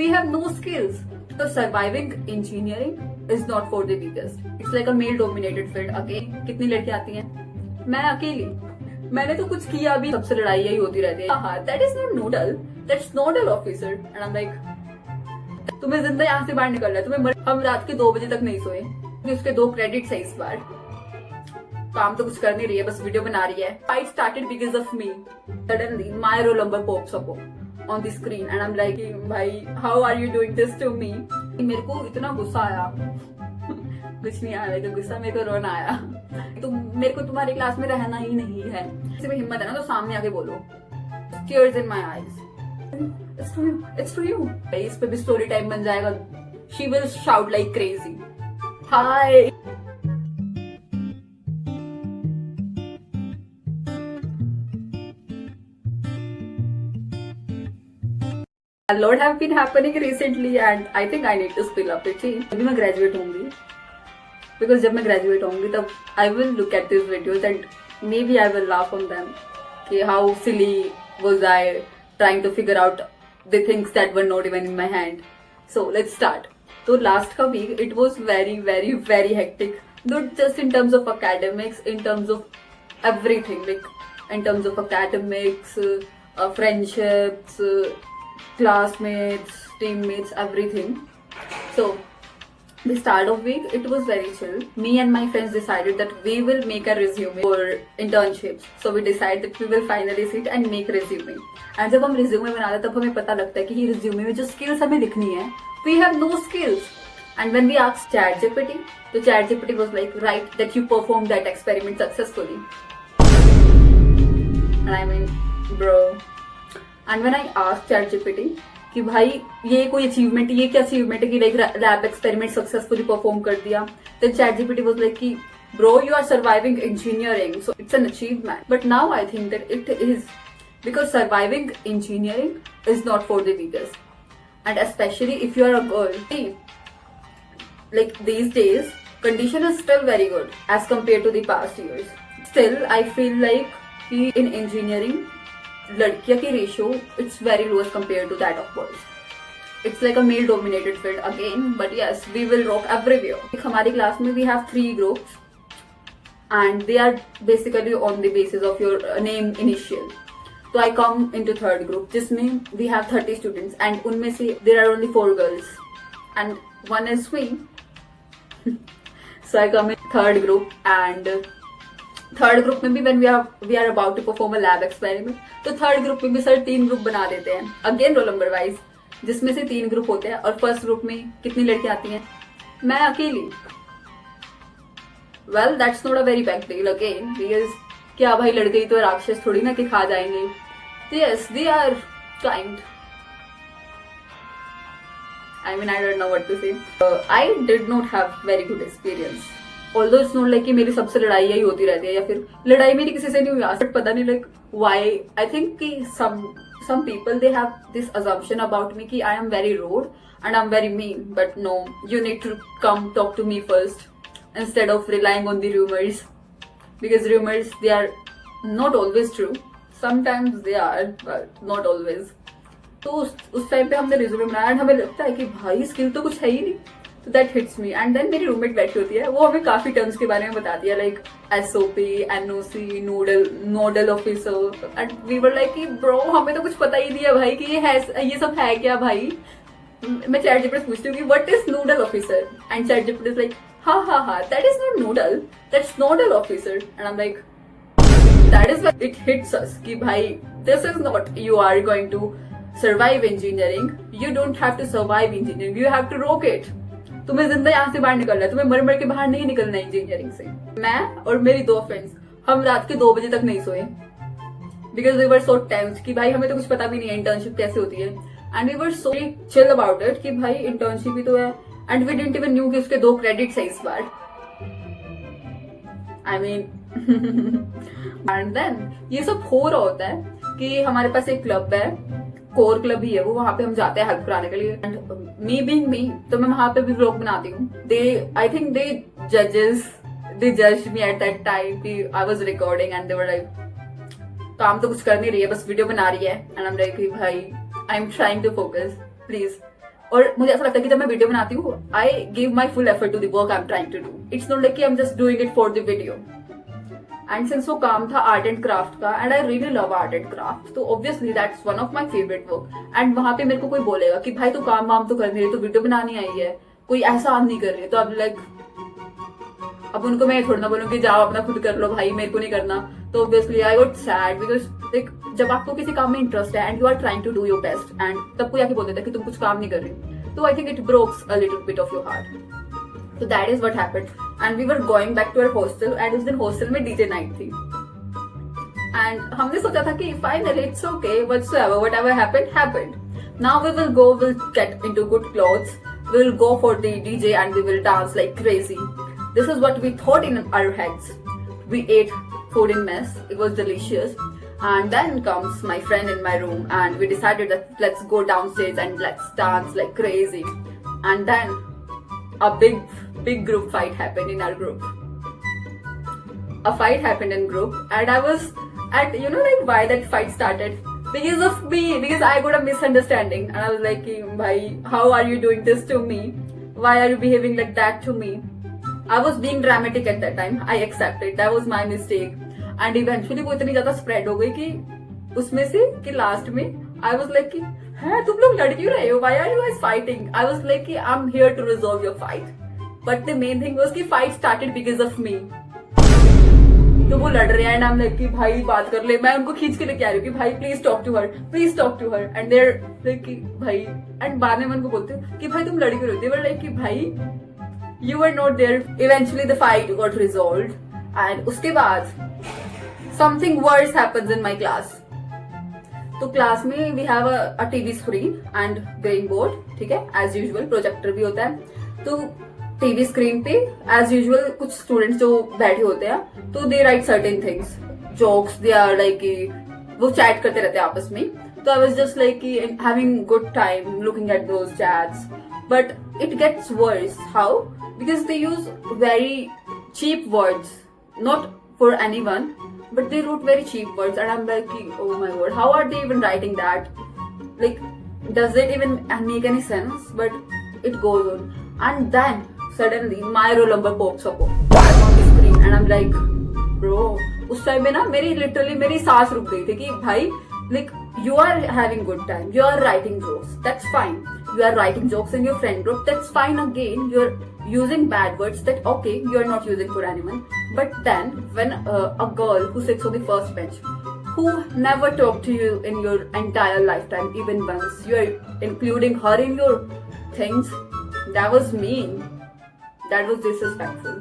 we have no skills. So surviving engineering is not for the weakest. It's like a male dominated field. Again, कितनी लड़कियां आती हैं? मैं अकेली. मैंने तो कुछ किया भी, सबसे लड़ाई यही होती रहती है. That is not nodal. That's nodal officer. And I'm like, तुम्हें जिंदा यहाँ से बाहर निकलना है. हम रात के 2 बजे तक नहीं सोए. उसके 2 क्रेडिट्स है इस बार. काम तो कुछ कर नहीं रही है, बस वीडियो बना रही है. Fight started because of me. Suddenly, my roll number pops up on the screen and I'm like, भाई, how are you doing this to me? मेरे को इतना गुस्सा आया. कुछ नहीं आया, तो गुस्सा मेरे को रोना आया. तो मेरे को तुम्हारी क्लास में रहना ही नहीं है. सिर्फ हिम्मत है ना तो सामने आके बोलो. Tears in my eyes. It's for you. It's for you. इस पे भी स्टोरी टाइम बन जाएगा. She will shout like crazy. Hi. A lot have been happening recently and I think I need to spill up the tea. अभी मैं graduate होंगी, because जब मैं graduate होंगी तब I will look at these videos and maybe I will laugh on them. कि how silly was I trying to figure out the things that were not even in my hand. So let's start. So last का week it was very hectic. Not just in terms of academics, in terms of everything. Like in terms of academics, friendships, classmates, teammates, everything. So the start of week it was very chill. Me and my friends decided that we will make a resume for internships. So we decided that we will finally sit and make resume. And जब हम resume बनाते तब हमें पता लगता है कि ये resume में जो skills हमें लिखनी है, we have no skills. And when we asked ChatGPT, तो ChatGPT was like, right, that you performed that experiment successfully. And I mean, bro. And when I asked ChatGPT कि भाई ये कोई अचीवमेंट, ये क्या अचीवमेंट है कि like lab experiment successfully perform कर दिया, then ChatGPT was like कि bro you are surviving engineering, so it's an achievement. But now I think that it is, because surviving engineering is not for the weakest, and especially if you are a girl. Like these days condition is still very good as compared to the past years. Still I feel like कि in engineering लड़कियों की ratio it's very low as compare to that of boys. It's like a male dominated field again, but yes we will rock everywhere. हमारी class में we have 3 groups and they are basically on the basis of your name initial. तो I come in to 3rd group जिसमें we have 30 students and उनमें से there are only 4 girls and 1 is me. So I come in 3rd group and 3rd group में भी when we are about to perform a lab experiment, तो 3rd group में भी sir 3 group बना देते हैं अगेन रोल नंबर वाइज, जिसमें से 3 ग्रुप होते हैं. और फर्स्ट ग्रुप में कितनी लड़कियां आती हैं? मैं अकेली. Well that's not a very big deal again, because क्या भाई लड़के तो राक्षस थोड़ी ना कि खा जाएंगे. Yes they are kind. I mean I don't know what to say. I did not have very good experience. Although it's not like कि मेरी सबसे लड़ाई यही होती रहती है या फिर लड़ाई मेरी किसी से नहीं हुई आज तक. पता नहीं like why. I think कि some people they have this assumption about me कि I am very rude and I'm very mean. But no, you need to come talk to me first instead of relying on the rumors, because rumors they are not always true. Sometimes they are, but not always. तो उस time पे हमने resume बनाया and हमें लगता है कि भाई स्किल तो कुछ है ही नहीं. तो that hits me. And then मेरी रूममेट बैठी होती है, वो हमें काफी टर्म्स के बारे में बताती है like SOP, NOC, nodal officer. And we were like कि ब्रो हमें तो कुछ पता ही नहीं है भाई कि ये सब है क्या भाई. मैं ChatGPT से पूछती हूँ कि what is nodal officer and ChatGPT is like हा that is not nodal, that's nodal officer. And I am like that is what it hits us कि भाई this is not you are going to survive engineering. You don't have to survive engineering, you have to rock it. तुम्हें जिंदा यहाँ से बाहर निकलना है, तुम्हें मर के बाहर नहीं निकलना है इंजीनियरिंग से. मैं और मेरी 2 फ्रेंड्स हम रात के 2 बजे तक नहीं सोए, because we were so tensed कि भाई हमें तो कुछ पता भी नहीं है इंटर्नशिप कैसे होती है. And we were so chill about it कि भाई इंटर्नशिप ही तो है. And we didn't even knew कि उसके 2 क्रेडिट्स है इस बार. आई मीन एंड देन ये सब हो रहा होता है कि हमारे पास एक क्लब है, कोर क्लब ही है वो, वहां पे हम जाते हैं हेल्प कराने के लिए. एंड मी बीइंग मी, तो मैं वहां पे भी व्लॉग बनाती हूँ. I think they judged me at that time कि I was recording and they were like काम तो कुछ कर नहीं रही है, बस वीडियो बना रही है. एंड आई एम लाइक भाई I am trying to focus, please और मुझे ऐसा लगता है कि जब मैं वीडियो बनाती हूँ I give my full effort to the work I am trying to do. It's not like I am just doing it for the video. And since वो काम था आर्ट एंड क्राफ्ट का and I really love art and craft, तो obviously that's one of my favourite work. And वहां पे मेरे को कोई बोलेगा कि भाई तू काम वाम तो कर नहीं रही, तो वीडियो बनानी आई है, कोई ऐसा नहीं कर रही है, तो अब लाइक अब उनको मैं थोड़ा ना बोलूँ जाओ अपना खुद कर लो भाई, मेरे को नहीं करना. तो obviously I got sad because like जब आपको किसी काम में इंटरेस्ट है and you are trying to do your best and तब कोई आके बोल देता है कि तुम कुछ काम नहीं कर रही, तो I think it ब्रोक्स a little bit of your heart. So that is what happened and we were going back to our hostel and उस दिन hostel में DJ night थी and हमने सोचा था कि finally it's okay whatever happened. Now we will get into good clothes, we will go for the DJ and we will dance like crazy. This is what we thought in our heads. We ate food in mess, it was delicious, and then comes my friend in my room and we decided that let's go downstairs and let's dance like crazy. And then a big group fight happened in our group. A fight happened in group and and you know like why that fight started? Because of me, because I got a misunderstanding and I was like, bhai, how are you doing this to me? Why are you behaving like that to me? I was being dramatic at that time. I accepted that was my mistake. And eventually वो इतनी ज़्यादा spread हो गई कि उसमें से कि last में I was like कि है तुम लोग लड़ क्यों रहे हो? Why are you guys fighting? I was like कि I'm here to resolve your fight. But the main thing was कि fight started because of me. तो वो लड़ रहे हैं एंड I'm like कि भाई बात कर ले. मैं उनको खींच के लेके आ रही हूँ कि भाई please talk to her and there like कि भाई एंड बाद में मैं उनको बोलती हूँ कि भाई तुम लड़ क्यों रहे हो? They were like कि भाई you were not there. Eventually the fight got resolved and उसके बाद something worse happens in my class. तो क्लास में we have a TV screen and green board, ठीक है, एज यूजुअल प्रोजेक्टर भी होता है. तो टीवी स्क्रीन पे एज यूजुअल कुछ स्टूडेंट्स जो बैठे होते हैं तो they write certain things, jokes, they are like वो चैट करते रहते हैं आपस में. तो I was just like having good time looking at those chats, but it gets worse. How? Because they use very cheap words, not for anyone, but they wrote very cheap words and I'm like, oh my god, how are they even writing that? Like, does it even make any sense? But it goes on and then suddenly my roll number pops up on the screen and I'm like, bro, उस time में ना मेरी literally मेरी सांस रुक गई थी कि भाई like you are having good time, you are writing jokes, that's fine, you are writing jokes in your friend group, that's fine. Again, you're using bad words, that okay, you are not using for anyone. But then when a girl who sits on the first bench, who never talked to you in your entire lifetime even once, you are including her in your things, that was mean, that was disrespectful.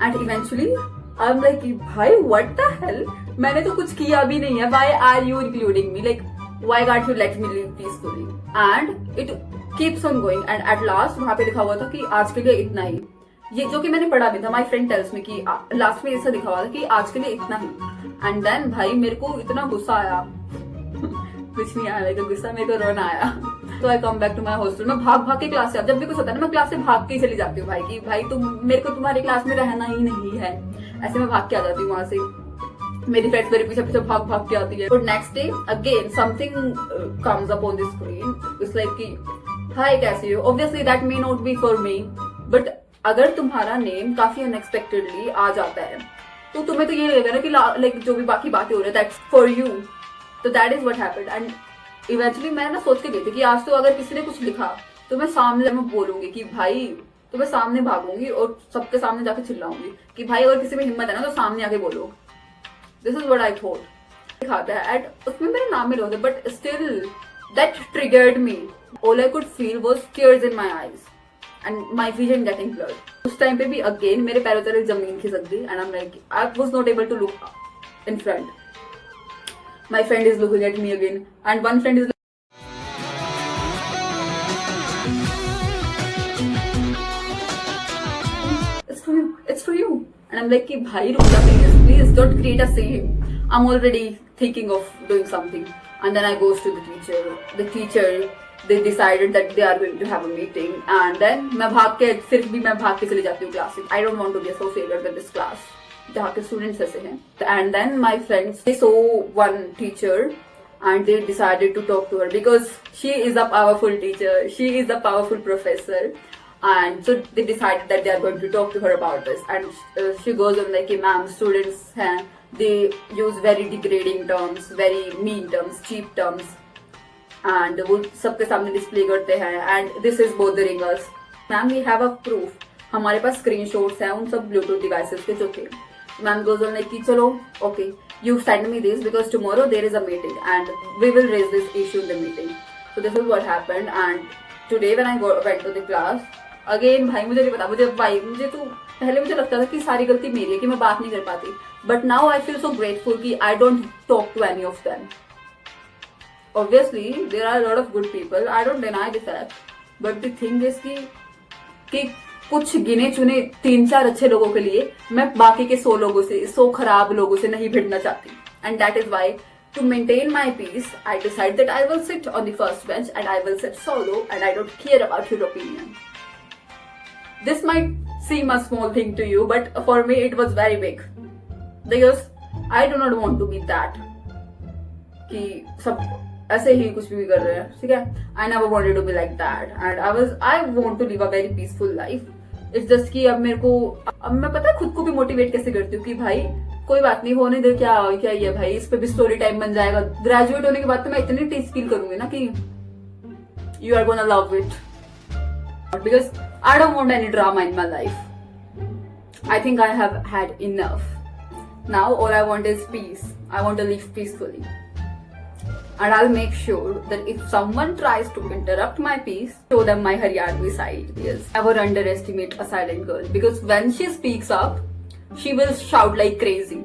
And eventually I'm like, bhai, what the hell? मैंने तो कुछ किया भी नहीं है. Why are you including me? Like, why can't you let me live peacefully? And it keeps on going. And at last वहाँ पे लिखा हुआ था कि आज के लिए इतना ही. ये जो कि मैंने पढ़ा भी था. My friend tells me कि लास्ट में ऐसा लिखा हुआ था कि आज के लिए इतना ही. And then भाई मेरे को इतना गुस्सा आया. कुछ नहीं आया, तो गुस्सा मेरे को रोना आया. तो I come back to my hostel. मैं भाग भाग के क्लास से, जब भी कुछ होता है ना मैं क्लास से भाग के ही चली जाती हूँ भाई कि भाई तुम मेरे को तुम्हारी क्लास में रहना ही नहीं है. ऐसे मैं भाग के आ जाती हूँ वहां से. मेरी फ्रेंड्स मेरे पीछे पीछे भाग भाग के आती है. और next day again something comes up on the screen. It's like कि हाय कैसी हो? Obviously that may not be for me, but अगर तुम्हारा नेम काफी अनएक्सपेक्टेडली आ जाता है तो तुम्हें तो ये लगेगा ना कि लाइक जो भी बाकी बातें हो रही है दैट्स फॉर यू. तो that is what happened. And eventually मैं ना सोच के गई थी कि आज तो अगर किसी ने कुछ लिखा तो मैं सामने में बोलूंगी कि भाई, तो मैं सामने भागूंगी और सबके सामने जाके चिल्लाऊंगी कि भाई अगर किसी में हिम्मत है ना तो सामने आके बोलो. This is what I thought. दिखाता है एंड उसमें मेरा नाम ही होता है, but still that triggered me. All I could feel was tears in my eyes and my vision getting blurred. उस टाइम पे भी अगेन मेरे पैरों तले जमीन खिसक गई and I am like I was not able to look in front. My friend is looking at me again and one friend is like, it's for you and I'm like कि भाई रुक जा please don't create a scene. I'm already thinking of doing something and then I goes to the teacher they decided that they are going to have a meeting and then मैं भाग के चली जाती हूँ क्लास से. I don't want to be associated with this class जहाँ के students ऐसे हैं. And then my friends they saw one teacher and they decided to talk to her because she is a powerful teacher, she is a powerful professor, and so they decided that they are going to talk to her about this. And she goes on like, ma'am, students hain, they use very degrading terms, very mean terms, cheap terms, and वो सबके सामने display करते हैं, and this is bothering us. Ma'am we have a proof, हमारे पास screenshots हैं उन सब Bluetooth devices के जो थे. मैम गोज ऑन लाइक कि चलो okay, you send me this because tomorrow there is a meeting and we will raise this issue in the meeting. So this is what happened, and today when I went to the class again, भाई मुझे नहीं पता, मुझे तो पहले मुझे लगता था कि सारी गलती मेरी है कि मैं बात नहीं कर पाती, but now I feel so grateful कि I don't talk to any of them. Obviously there are a lot of good people, I don't deny the fact, but the thing is कि कुछ गिने चुने 3-4 अच्छे लोगों के लिए मैं बाकी के 100 लोगों से, 100 खराब लोगों से नहीं भिड़ना चाहती. And that is why, to maintain my peace, I decide that I will sit on the first bench and I will sit solo and I don't care about your opinion. This might seem a small thing to you, but for me it was very big. Because I do not want to be that कि सब ऐसे ही कुछ भी कर रहे हैं, ठीक है. I never wanted to be like that, and I want to live a very peaceful life. It's just कि अब मैं पता है खुद को भी मोटिवेट कैसे करती हूँ कि भाई कोई बात नहीं, होने दे, क्या ये भाई, इस पे भी स्टोरी टाइम बन जाएगा. ग्रेजुएट होने के बाद तो मैं इतनी टीच फील करूंगी ना कि you are gonna love it, because I don't want any drama in my life. I think I have had enough. Now all I want is peace. I want to live peacefully. And I'll make sure that if someone tries to interrupt my peace, show them my Haryanvi side. Yes. Never underestimate a silent girl, because when she speaks up, she will shout like crazy.